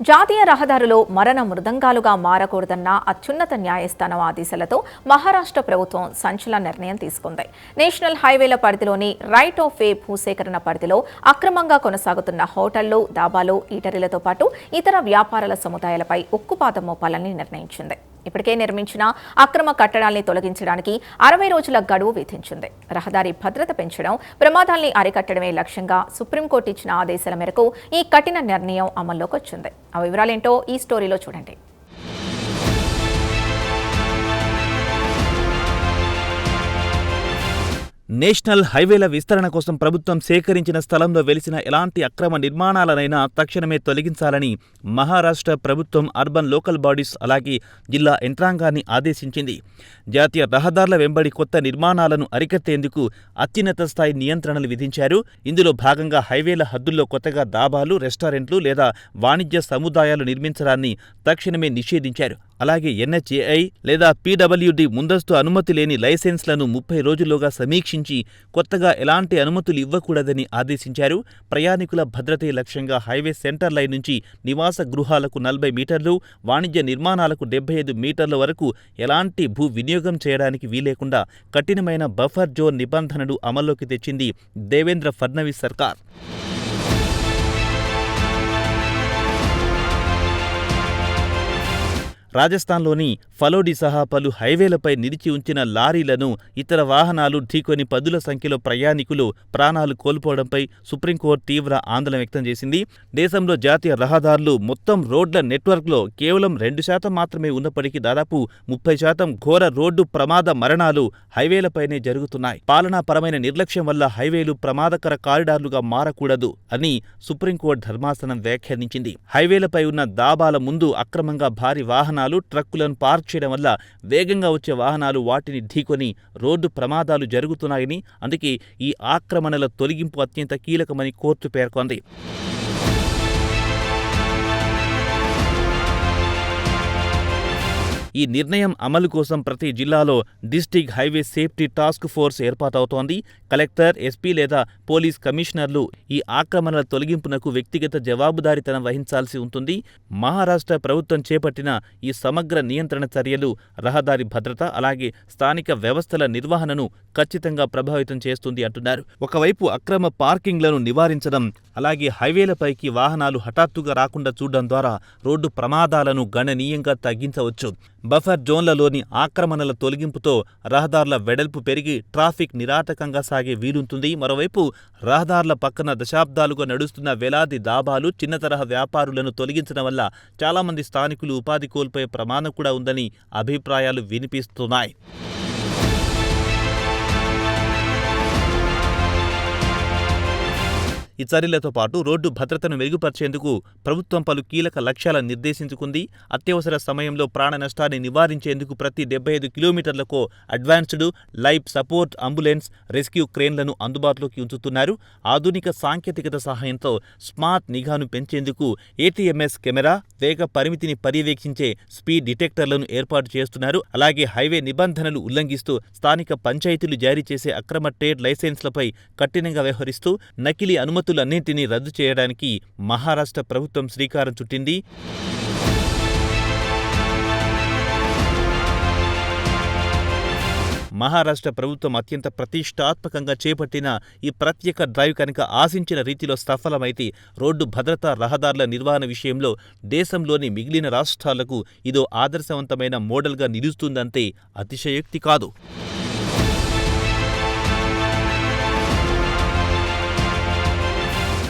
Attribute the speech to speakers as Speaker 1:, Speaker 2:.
Speaker 1: జాతీయ రహదారులు మరణ మృదంగాలుగా మారకూడదన్న అత్యున్నత న్యాయస్థానం ఆదేశాలతో మహారాష్ట్ర ప్రభుత్వం సంచలన నిర్ణయం తీసుకుంది. నేషనల్ హైవేల పరిధిలోని రైట్ ఆఫ్ వే భూసేకరణ పరిధిలో అక్రమంగా కొనసాగుతున్న హోటళ్లు, డాబాలు, ఈటరీలతో పాటు ఇతర వ్యాపారాల సముదాయాలపై ఉక్కుపాదం మోపాలని నిర్ణయించింది. ఇప్పటికే నిర్మించిన అక్రమ కట్టడాల్ని తొలగించడానికి 60 రోజుల గడువు విధించింది. రహదారి భద్రత పెంచడం, ప్రమాదాల్ని అరికట్టడమే లక్ష్యంగా సుప్రీంకోర్టు ఇచ్చిన ఆదేశాల మేరకు ఈ కఠిన నిర్ణయం అమల్లోకి వచ్చింది. ఆ వివరాలేంటో ఈ స్టోరీలో చూడండి.
Speaker 2: నేషనల్ హైవేల విస్తరణ కోసం ప్రభుత్వం సేకరించిన స్థలంలో వెలిసిన ఎలాంటి అక్రమ నిర్మాణాలనైనా తక్షణమే తొలగించాలని మహారాష్ట్ర ప్రభుత్వం అర్బన్ లోకల్ బాడీస్ అలాగే జిల్లా యంత్రాంగాన్ని ఆదేశించింది. జాతీయ రహదారుల వెంబడి కొత్త నిర్మాణాలను అరికట్టేందుకు అత్యున్నత స్థాయి నియంత్రణలు విధించారు. ఇందులో భాగంగా హైవేల హద్దుల్లో కొత్తగా డాబాలు, రెస్టారెంట్లు లేదా వాణిజ్య సముదాయాలు నిర్మించడాన్ని తక్షణమే నిషేధించారు. అలాగే NHAI లేదా PWD ముందస్తు అనుమతి లేని లైసెన్స్లను 30 రోజుల్లోగా సమీక్షించి కొత్తగా ఎలాంటి అనుమతులు ఇవ్వకూడదని ఆదేశించారు. ప్రయాణికుల భద్రతే లక్ష్యంగా హైవే సెంటర్ లైన్ నుంచి నివాస గృహాలకు 40 మీటర్లు, వాణిజ్య నిర్మాణాలకు 75 మీటర్ల వరకు ఎలాంటి భూ వినియోగం చేయడానికి వీలేకుండా కఠినమైన బఫర్ జోన్ నిబంధనలు అమల్లోకి తెచ్చింది దేవేంద్ర ఫడ్నవీస్ సర్కార్. రాజస్థాన్లోని ఫలోడి సహా పలు హైవేలపై నిలిచి ఉంచిన లారీలను ఇతర వాహనాలు ఢీకొని పదుల సంఖ్యలో ప్రయాణికులు ప్రాణాలు కోల్పోవడంపై సుప్రీంకోర్టు తీవ్ర ఆందోళన వ్యక్తం చేసింది. దేశంలో జాతీయ రహదారులు మొత్తం రోడ్ల నెట్వర్క్లో కేవలం 2% మాత్రమే ఉన్నప్పటికీ దాదాపు 30% ఘోర రోడ్డు ప్రమాద మరణాలు హైవేలపైనే జరుగుతున్నాయి. పాలనాపరమైన నిర్లక్ష్యం వల్ల హైవేలు ప్రమాదకర కారిడార్లుగా మారకూడదు అని సుప్రీంకోర్టు ధర్మాసనం వ్యాఖ్యానించింది. హైవేలపై ఉన్న దాబాల ముందు అక్రమంగా భారీ వాహనాలు, ట్రక్కులను పార్క్ చేయడం వల్ల వేగంగా వచ్చే వాహనాలు వాటిని ఢీకొని రోడ్డు ప్రమాదాలు జరుగుతున్నాయని, అందుకే ఈ ఆక్రమణల తొలగింపు అత్యంత కీలకమని కోర్టు పేర్కొంది. ఈ నిర్ణయం అమలు కోసం ప్రతి జిల్లాలో district highway safety task force ఏర్పాటవుతోంది. కలెక్టర్, SP లేదా పోలీస్ కమిషనర్లు ఈ ఆక్రమణల తొలగింపునకు వ్యక్తిగత జవాబుదారీతనం వహించాల్సి ఉంటుంది. మహారాష్ట్ర ప్రభుత్వం చేపట్టిన ఈ సమగ్ర నియంత్రణ చర్యలు రహదారి భద్రత అలాగే స్థానిక వ్యవస్థల నిర్వహణను ఖచ్చితంగా ప్రభావితం చేస్తుంది అంటున్నారు. ఒకవైపు అక్రమ పార్కింగ్లను నివారించడం, అలాగే హైవేలపైకి వాహనాలు హఠాత్తుగా రాకుండా చూడడం ద్వారా రోడ్డు ప్రమాదాలను గణనీయంగా తగ్గించవచ్చు. బఫర్ జోన్లలోని ఆక్రమణల తొలగింపుతో రహదారుల వెడల్పు పెరిగి ట్రాఫిక్ నిరాటకంగా సాగే వీలుంటుంది. మరోవైపు రహదారుల పక్కన దశాబ్దాలుగా నడుస్తున్న వేలాది డాబాలు, చిన్న తరహా వ్యాపారులను తొలగించడం వల్ల చాలామంది స్థానికులు ఉపాధి కోల్పోయే ప్రమాదం కూడా ఉందని అభిప్రాయాలు వినిపిస్తున్నాయి. ఈ చర్యలతో పాటు రోడ్డు భద్రతను మెరుగుపరిచేందుకు ప్రభుత్వం పలు కీలక లక్ష్యాలను నిర్దేశించుకుంది. అత్యవసర సమయంలో ప్రాణ నష్టాన్ని నివారించేందుకు ప్రతి 75 కిలోమీటర్లకు advanced life support ambulance, rescue క్రేన్లను అందుబాటులోకి ఉంచుతున్నారు. ఆధునిక సాంకేతికత సహాయంతో స్మార్ట్ నిఘాను పెంచేందుకు ATMS కెమెరా, వేగ పరిమితిని పర్యవేక్షించే స్పీడ్ డిటెక్టర్లను ఏర్పాటు చేస్తున్నారు. అలాగే హైవే నిబంధనలు ఉల్లంఘిస్తూ స్థానిక పంచాయతీలు జారీ చేసే అక్రమ ట్రేడ్ లైసెన్స్లపై కఠినంగా వ్యవహరిస్తూ నకిలీ అనుమతులన్నింటినీ రద్దు చేయడానికి మహారాష్ట్ర ప్రభుత్వం శ్రీకారం చుట్టింది. మహారాష్ట్ర ప్రభుత్వం అత్యంత ప్రతిష్టాత్మకంగా చేపట్టిన ఈ ప్రత్యేక డ్రైవ్ కనుక ఆశించిన రీతిలో సఫలమైతే రోడ్డు భద్రత, రహదారుల నిర్వహణ విషయంలో దేశంలోని మిగిలిన రాష్ట్రాలకు ఇదో ఆదర్శవంతమైన మోడల్గా నిలుస్తుందంటే అతిశయోక్తి కాదు.